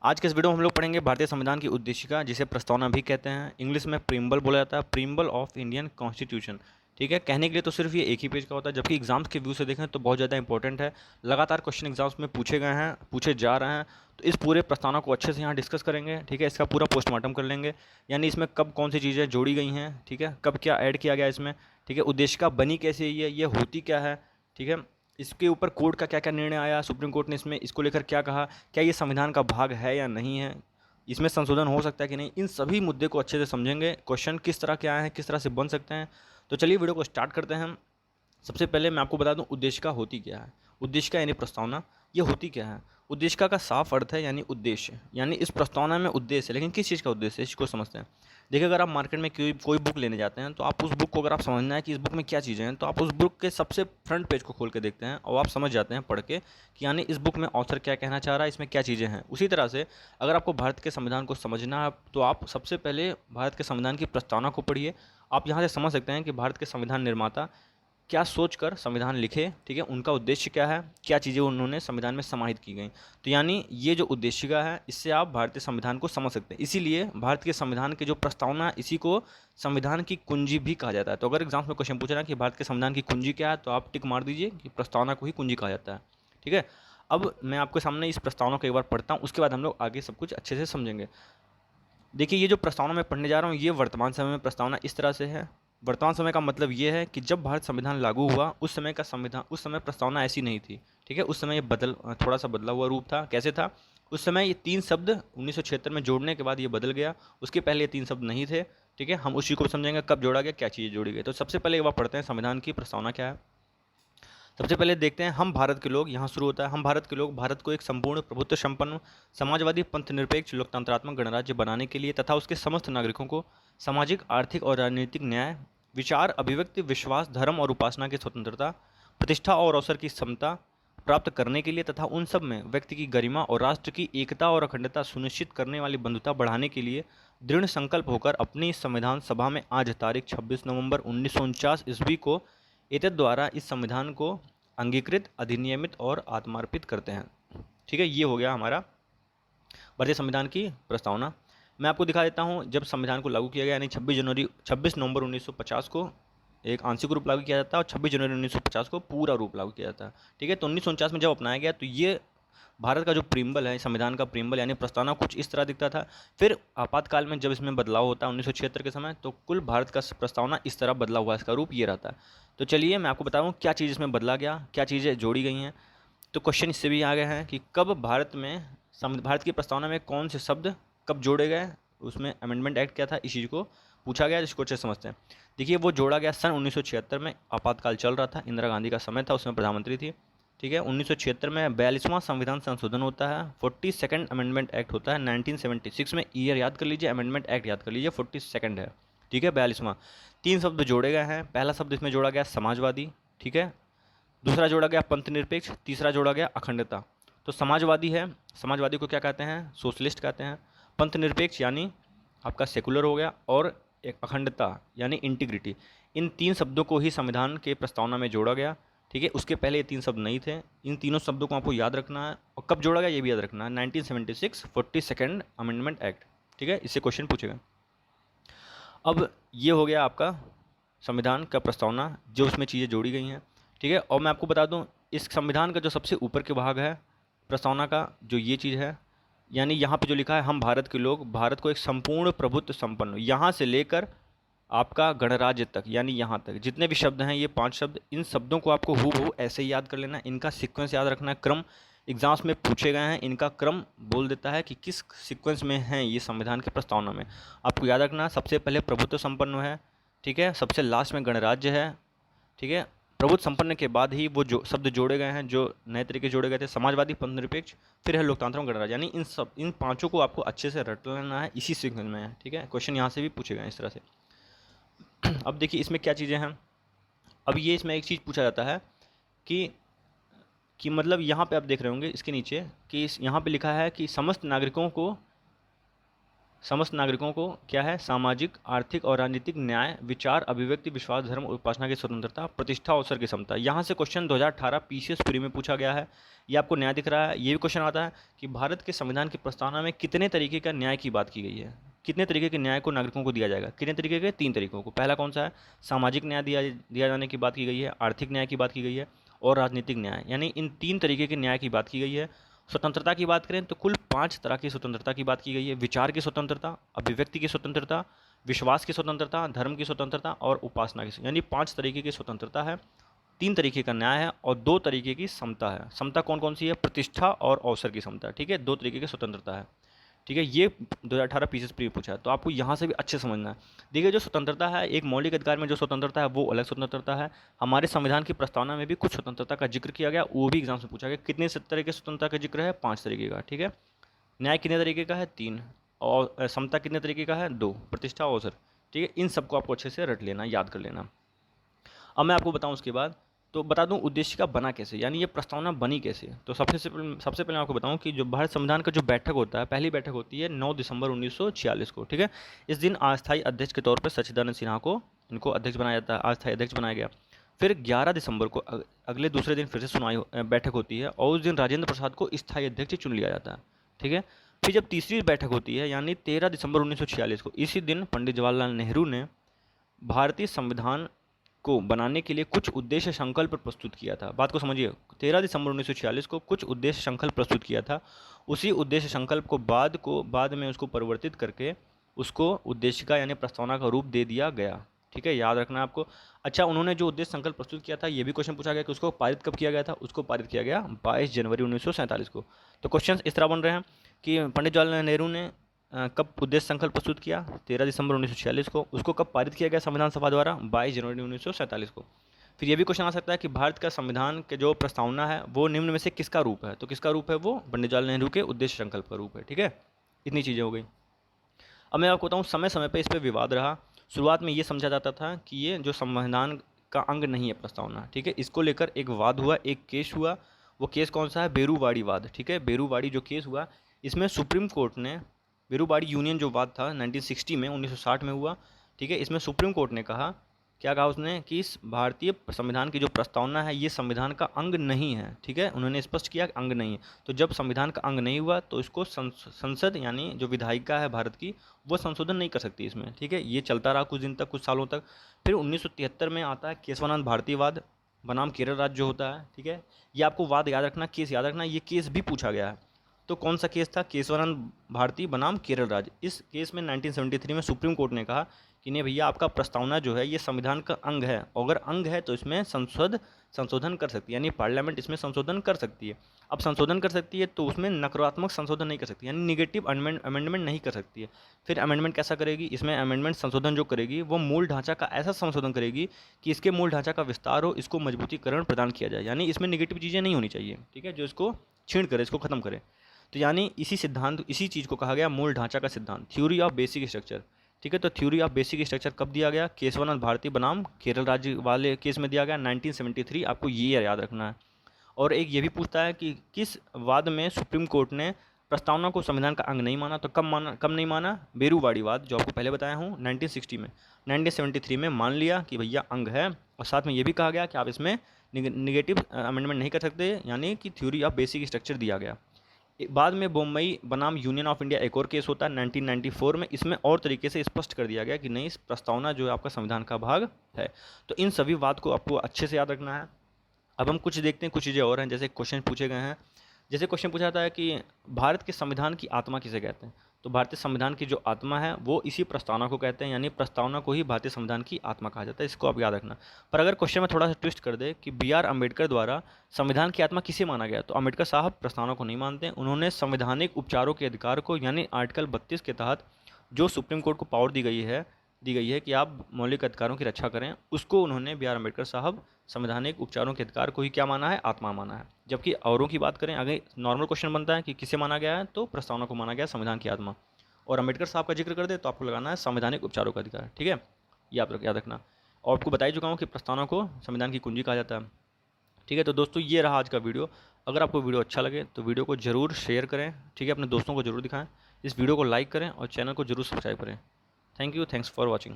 आज के इस वीडियो में हम लोग पढ़ेंगे भारतीय संविधान की उद्देशिका, जिसे प्रस्तावना भी कहते हैं। इंग्लिश में प्रीम्बल बोला जाता है, प्रीम्बल ऑफ इंडियन कॉन्स्टिट्यूशन। ठीक है, कहने के लिए तो सिर्फ ये एक ही पेज का होता है, जबकि एग्जाम्स के व्यू से देखें तो बहुत ज़्यादा इंपॉर्टेंट है। लगातार क्वेश्चन एग्जाम्स में पूछे गए हैं, पूछे जा रहे हैं। तो इस पूरे प्रस्तावना को अच्छे से यहाँ डिस्कस करेंगे। ठीक है, इसका पूरा पोस्टमार्टम कर लेंगे, यानी इसमें कब कौन सी चीज़ें जोड़ी गई हैं, ठीक है, कब क्या ऐड किया गया इसमें, ठीक है, उद्देशिका बनी कैसे, ये होती क्या है, ठीक है, इसके ऊपर कोर्ट का क्या क्या निर्णय आया, सुप्रीम कोर्ट ने इसमें इसको लेकर क्या कहा, क्या ये संविधान का भाग है या नहीं है, इसमें संशोधन हो सकता है कि नहीं, इन सभी मुद्दे को अच्छे से समझेंगे। क्वेश्चन किस तरह के आए हैं, किस तरह से बन सकते हैं। तो चलिए वीडियो को स्टार्ट करते हैं हम। सबसे पहले मैं आपको बता दूं उद्देशिका होती क्या है। उद्देशिका यानी प्रस्तावना, ये होती क्या है। उद्देशिका का साफ अर्थ है यानी उद्देश्य, यानी इस प्रस्तावना में उद्देश्य है, लेकिन किस चीज़ का उद्देश्य है इसको समझते हैं। देखिए, अगर आप मार्केट में कोई बुक लेने जाते हैं तो आप उस बुक को, अगर आप समझना है कि इस बुक में क्या चीज़ें हैं, तो आप उस बुक के सबसे फ्रंट पेज को खोल के देखते हैं और आप समझ जाते हैं पढ़ के कि यानी इस बुक में ऑथर क्या कहना चाह रहा है, इसमें क्या चीज़ें हैं। उसी तरह से अगर आपको भारत के संविधान को समझना है तो आप सबसे पहले भारत के संविधान की प्रस्तावना को पढ़िए। आप यहाँ से समझ सकते हैं कि भारत के संविधान निर्माता क्या सोचकर संविधान लिखे, ठीक है, उनका उद्देश्य क्या है, क्या चीज़ें उन्होंने संविधान में समाहित की गई। तो यानी ये जो उद्देशिका है, इससे आप भारतीय संविधान को समझ सकते हैं। इसीलिए भारत के संविधान के जो प्रस्तावना है, इसी को संविधान की कुंजी भी कहा जाता है। तो अगर एग्जाम्स में क्वेश्चन पूछ रहा है कि भारत के संविधान की कुंजी क्या है, तो आप टिक मार दीजिए कि प्रस्तावना को ही कुंजी कहा जाता है। ठीक है, अब मैं आपके सामने इस प्रस्तावना को एक बार पढ़ता हूँ, उसके बाद हम लोग आगे सब कुछ अच्छे से समझेंगे। देखिए, ये जो प्रस्तावना मैं पढ़ने जा रहा हूँ, ये वर्तमान समय में प्रस्तावना इस तरह से है। वर्तमान समय का मतलब ये है कि जब भारत संविधान लागू हुआ, उस समय का संविधान, उस समय प्रस्तावना ऐसी नहीं थी। ठीक है, उस समय ये थोड़ा सा बदला हुआ रूप था। कैसे था? उस समय ये 3 शब्द 1976 में जोड़ने के बाद ये बदल गया। उसके पहले ये 3 शब्द नहीं थे। ठीक है, हम उसी को समझेंगे कब जोड़ा गया, क्या चीज़ें जोड़ी गई। तो सबसे पहले एक बार पढ़ते हैं संविधान की प्रस्तावना क्या है। सबसे पहले देखते हैं हम भारत के लोग, यहाँ शुरू होता है। हम भारत के लोग भारत को एक संपूर्ण प्रभुत्व संपन्न समाजवादी पंथ निरपेक्ष लोकतंत्रात्मक गणराज्य बनाने के लिए तथा उसके समस्त नागरिकों को सामाजिक, आर्थिक और राजनीतिक न्याय, विचार, अभिव्यक्ति, विश्वास, धर्म और उपासना की स्वतंत्रता, प्रतिष्ठा और अवसर की समता प्राप्त करने के लिए तथा उन सब में व्यक्ति की गरिमा और राष्ट्र की एकता और अखंडता सुनिश्चित करने वाली बंधुता बढ़ाने के लिए दृढ़ संकल्प होकर अपनी संविधान सभा में आज तारीख 26 नवंबर 1949 ईस्वी को एतद द्वारा इस संविधान को अंगीकृत, अधिनियमित और आत्मार्पित करते हैं। ठीक है, ये हो गया हमारा भारतीय संविधान की प्रस्तावना। मैं आपको दिखा देता हूँ जब संविधान को लागू किया गया, यानी 26 नवंबर 1950 को एक आंशिक रूप लागू किया जाता है और 26 जनवरी 1950 को पूरा रूप लागू किया जाता है। ठीक है, तो 1949 में जब अपनाया गया तो ये भारत का जो प्रीम्बल है, संविधान का प्रीम्बल यानी प्रस्तावना कुछ इस तरह दिखता था। फिर आपातकाल में जब इसमें बदलाव होता है 1976 के समय, तो कुल भारत का प्रस्तावना इस तरह बदला हुआ, इसका रूप ये रहता है। तो चलिए मैं आपको बताऊँ क्या चीज़ इसमें बदला गया, क्या चीज़ें जोड़ी गई हैं। तो क्वेश्चन इससे भी आ गए हैं कि कब भारत की प्रस्तावना में कौन से शब्द कब जोड़े गए, उसमें अमेंडमेंट एक्ट क्या था, इस चीज़ को पूछा गया, जिसको अच्छे समझते हैं। देखिए, वो जोड़ा गया सन 1976 में, आपातकाल चल रहा था, इंदिरा गांधी का समय था, उसमें प्रधानमंत्री थी। ठीक है, 1976 में 42वां संविधान संशोधन होता है, 42nd अमेंडमेंट एक्ट होता है। 1976 में ईयर याद कर लीजिए, अमेंडमेंट एक्ट याद कर लीजिए, 42nd है। ठीक है, 42वां। 3 शब्द जोड़े गए हैं। पहला शब्द इसमें जोड़ा गया समाजवादी, ठीक है, दूसरा जोड़ा गया पंथ निरपेक्ष, तीसरा जोड़ा गया अखंडता। तो समाजवादी है, समाजवादी को क्या कहते हैं, सोशलिस्ट कहते हैं। पंथ निरपेक्ष यानी आपका सेकुलर हो गया, और एक अखंडता यानी इंटीग्रिटी। इन 3 शब्दों को ही संविधान के प्रस्तावना में जोड़ा गया। ठीक है, उसके पहले ये 3 शब्द नहीं थे। इन तीनों शब्दों को आपको याद रखना है, और कब जोड़ा गया ये भी याद रखना है, 1976 42nd अमेंडमेंट एक्ट। ठीक है, इससे क्वेश्चन पूछेगा। अब ये हो गया आपका संविधान का प्रस्तावना, जो उसमें चीज़ें जोड़ी गई हैं। ठीक है, और मैं आपको बता दूं इस संविधान का जो सबसे ऊपर के भाग है प्रस्तावना का, जो ये चीज़ है, यानी यहाँ पे जो लिखा है हम भारत के लोग भारत को एक संपूर्ण प्रभुत्व संपन्न, यहाँ से लेकर आपका गणराज्य तक, यानी यहाँ तक जितने भी शब्द हैं, ये 5 शब्द, इन शब्दों को आपको हूबहू ऐसे ही याद कर लेना है। इनका सीक्वेंस याद रखना है, क्रम एग्जाम्स में पूछे गए हैं, इनका क्रम बोल देता है कि किस सीक्वेंस में है ये संविधान के प्रस्तावना में। आपको याद रखना, सबसे पहले प्रभुत्व संपन्न है, ठीक है, सबसे लास्ट में गणराज्य है। ठीक है, प्रभुत्व संपन्न के बाद ही वो जो शब्द जोड़े गए हैं, जो नए तरीके जोड़े गए थे, समाजवादी, पंथ निरपेक्ष, फिर है लोकतांत्रिक गणराज्य, यानी इन 5 को आपको अच्छे से रट लेना है, इसी सीक्वेंस में है। ठीक है, क्वेश्चन यहाँ से भी पूछे गए इस तरह से। अब देखिए इसमें क्या चीज़ें हैं। अब ये इसमें एक चीज़ पूछा जाता है कि मतलब यहाँ पे आप देख रहे होंगे इसके नीचे कि यहाँ पे लिखा है कि समस्त नागरिकों को समस्त नागरिकों को क्या है, सामाजिक, आर्थिक और राजनीतिक न्याय, विचार, अभिव्यक्ति, विश्वास, धर्म और उपासना की स्वतंत्रता, प्रतिष्ठा, अवसर की समता। यहाँ से क्वेश्चन 2018 पीसीएस प्री में पूछा गया है। ये आपको न्याय दिख रहा है। ये भी क्वेश्चन आता है कि भारत के संविधान की प्रस्तावना में कितने तरीके का न्याय की बात की गई है, कितने तरीके के न्याय को नागरिकों को दिया जाएगा, कितने तरीके के, 3 तरीकों को। पहला कौन सा है, सामाजिक न्याय दिया दिया जाने की बात की गई है, आर्थिक न्याय की बात की गई है और राजनीतिक न्याय, यानी इन 3 तरीके के न्याय की बात की गई है। स्वतंत्रता की बात करें तो कुल 5 तरह की स्वतंत्रता की बात की गई है। विचार की स्वतंत्रता, अभिव्यक्ति की स्वतंत्रता, विश्वास की स्वतंत्रता, धर्म की स्वतंत्रता और उपासना की, यानी 5 तरीके की स्वतंत्रता है, 3 तरीके का न्याय है और 2 तरीके की समता है। समता कौन कौन सी है, प्रतिष्ठा और अवसर की समता, ठीक है, 2 तरीके की स्वतंत्रता है, ठीक है। ये 2018 पीसीएस प्री पूछा है, तो आपको यहाँ से भी अच्छे समझना है। देखिए, जो स्वतंत्रता है, एक मौलिक अधिकार में जो स्वतंत्रता है वो अलग स्वतंत्रता है। हमारे संविधान की प्रस्तावना में भी कुछ स्वतंत्रता का जिक्र किया गया, वो भी एग्जाम से पूछा गया। कितने तरह के स्वतंत्रता का जिक्र है, 5 तरीके का, ठीक है। न्याय कितने तरीके का है, 3, और समता कितने तरीके का है, 2, प्रतिष्ठा, अवसर, ठीक है। इन सबको आपको अच्छे से रट लेना, याद कर लेना। अब मैं आपको बताऊं उसके बाद, तो बता दूं उद्देश्य का बना कैसे, यानी ये प्रस्तावना बनी कैसे। तो सबसे पहले मैं आपको बताऊं कि जो भारत संविधान का जो बैठक होता है, पहली बैठक होती है 9 दिसंबर 1946 को, ठीक है। इस दिन अस्थायी अध्यक्ष के तौर पर सच्चिदानंद सिन्हा को इनको अध्यक्ष बनाया जाता है, अस्थायी अध्यक्ष बनाया गया। फिर 11 दिसंबर को अगले दूसरे दिन फिर से बैठक होती है और उस दिन राजेंद्र प्रसाद को स्थायी अध्यक्ष चुन लिया जाता है, ठीक है। फिर जब तीसरी बैठक होती है यानी 13 दिसंबर 1946 को, इसी दिन पंडित जवाहरलाल नेहरू ने भारतीय संविधान को बनाने के लिए कुछ उद्देश्य संकल्प प्रस्तुत किया था। बात को समझिए, 13 दिसंबर 1946 को कुछ उद्देश्य संकल्प प्रस्तुत किया था। उसी उद्देश्य संकल्प को बाद में उसको परिवर्तित करके उसको उद्देशिका यानी प्रस्तावना का रूप दे दिया गया, ठीक है, याद रखना आपको। अच्छा, उन्होंने जो उद्देश्य संकल्प प्रस्तुत किया था, ये भी क्वेश्चन पूछा गया कि उसको पारित कब किया गया था। उसको पारित किया गया 22 जनवरी 1947 को। तो क्वेश्चन इस तरह बन रहे हैं कि पंडित जवाहरलाल नेहरू ने कब उद्देश्य संकल्प प्रस्तुत किया, 13 दिसंबर 1946 को। उसको कब पारित किया गया संविधान सभा द्वारा, 22 जनवरी 1947 को। फिर ये भी क्वेश्चन आ सकता है कि भारत का संविधान के जो प्रस्तावना है वो निम्न में से किसका रूप है। तो किसका रूप है, वो पंडित जवाहरलाल नेहरू के उद्देश्य संकल्प का रूप है, ठीक है। इतनी चीज़ें हो गई। अब मैं आपको बताऊँ, समय समय पर इस पर विवाद रहा। शुरुआत में ये समझा जाता था कि ये जो संविधान का अंग नहीं है प्रस्तावना, ठीक है। इसको लेकर एक वाद हुआ, एक केस हुआ। वो केस कौन सा है, बेरूवाड़ी वाद, ठीक है। बेरूवाड़ी जो केस हुआ, इसमें सुप्रीम कोर्ट ने, बेरूवाड़ी यूनियन जो वाद था 1960 में, 1960 में हुआ, ठीक है। इसमें सुप्रीम कोर्ट ने कहा, क्या कहा उसने, कि इस भारतीय संविधान की जो प्रस्तावना है ये संविधान का अंग नहीं है, ठीक है। उन्होंने स्पष्ट किया कि अंग नहीं है। तो जब संविधान का अंग नहीं हुआ तो इसको संसद यानी जो विधायिका है भारत की, वो संशोधन नहीं कर सकती इसमें, ठीक है। ये चलता रहा कुछ दिन तक, कुछ सालों तक। फिर 1973 में आता है केशवानंद भारती वाद बनाम केरल राज्य जो होता है, ठीक है। ये आपको वाद याद रखना, केस याद रखना, ये केस भी पूछा गया है। तो कौन सा केस था, केशवानंद भारती बनाम केरल राज्य। इस केस में 1973 में सुप्रीम कोर्ट ने कहा कि नहीं भैया, आपका प्रस्तावना जो है ये संविधान का अंग है, अगर अंग है तो इसमें संसद संशोधन कर सकती है, यानी पार्लियामेंट इसमें संशोधन कर सकती है। अब संशोधन कर सकती है तो उसमें नकारात्मक संशोधन नहीं कर सकती, यानी निगेटिव अमेंडमेंट नहीं कर सकती है। फिर अमेंडमेंट कैसा करेगी, इसमें अमेंडमेंट संशोधन जो करेगी वो मूल ढांचा का ऐसा संशोधन करेगी कि इसके मूल ढांचा का विस्तार हो, इसको मजबूतीकरण प्रदान किया जाए, यानी इसमें निगेटिव चीज़ें नहीं होनी चाहिए, ठीक है, जो इसको छीण करे, इसको खत्म करे। तो यानी इसी सिद्धांत, इसी चीज़ को कहा गया मूल ढांचा का सिद्धांत, थ्योरी ऑफ बेसिक स्ट्रक्चर, ठीक है। तो थ्योरी ऑफ बेसिक स्ट्रक्चर कब दिया गया, केशवानंद भारती बनाम केरल राज्य वाले केस में दिया गया 1973। आपको ये याद रखना है। और एक ये भी पूछता है कि किस वाद में सुप्रीम कोर्ट ने प्रस्तावना को संविधान का अंग नहीं माना, तो कब नहीं माना, बेरूवाड़ी वाद जो आपको पहले बताया हूँ 1960 में। 1973 में मान लिया कि भैया अंग है, और साथ में ये भी कहा गया कि आप इसमें निगेटिव अमेंडमेंट नहीं कर सकते, यानी कि थ्योरी ऑफ बेसिक स्ट्रक्चर दिया गया। बाद में बम्बई बनाम यूनियन ऑफ इंडिया एक और केस होता है 1994 में। इसमें और तरीके से स्पष्ट कर दिया गया कि नहीं, इस प्रस्तावना जो है आपका संविधान का भाग है। तो इन सभी बात को आपको अच्छे से याद रखना है। अब हम कुछ देखते हैं, कुछ चीज़ें और हैं, जैसे क्वेश्चन पूछे गए हैं। जैसे क्वेश्चन पूछा जाता है कि भारत के संविधान की आत्मा किसे कहते हैं। तो भारतीय संविधान की जो आत्मा है वो इसी प्रस्तावना को कहते हैं, यानी प्रस्तावना को ही भारतीय संविधान की आत्मा कहा जाता है। इसको आप याद रखना। पर अगर क्वेश्चन में थोड़ा सा ट्विस्ट कर दे कि बी आर अम्बेडकर द्वारा संविधान की आत्मा किसे माना गया, तो अम्बेडकर साहब प्रस्तावना को नहीं मानते। उन्होंने संवैधानिक उपचारों के अधिकार को, यानी आर्टिकल 32 के तहत जो सुप्रीम कोर्ट को पावर दी गई है कि आप मौलिक अधिकारों की रक्षा करें, उसको उन्होंने बी आर अम्बेडकर साहब संवैधानिक उपचारों के अधिकार को ही क्या माना है, आत्मा माना है। जबकि औरों की बात करें, अगर नॉर्मल क्वेश्चन बनता है कि किसे माना गया है, तो प्रस्तावना को माना गया संविधान की आत्मा। और अम्बेडकर साहब का जिक्र कर दे तो आपको लगाना है संवैधानिक उपचारों का अधिकार, ठीक है, ये आप याद रखना। और आपको बता ही चुका हूँ कि प्रस्तावना को संविधान की कुंजी कहा जाता है, ठीक है। तो दोस्तों, ये रहा आज का वीडियो। अगर आपको वीडियो अच्छा लगे तो वीडियो को ज़रूर शेयर करें, ठीक है, अपने दोस्तों को ज़रूर दिखाएं। इस वीडियो को लाइक करें और चैनल को जरूर सब्सक्राइब करें। Thank you, thanks for watching.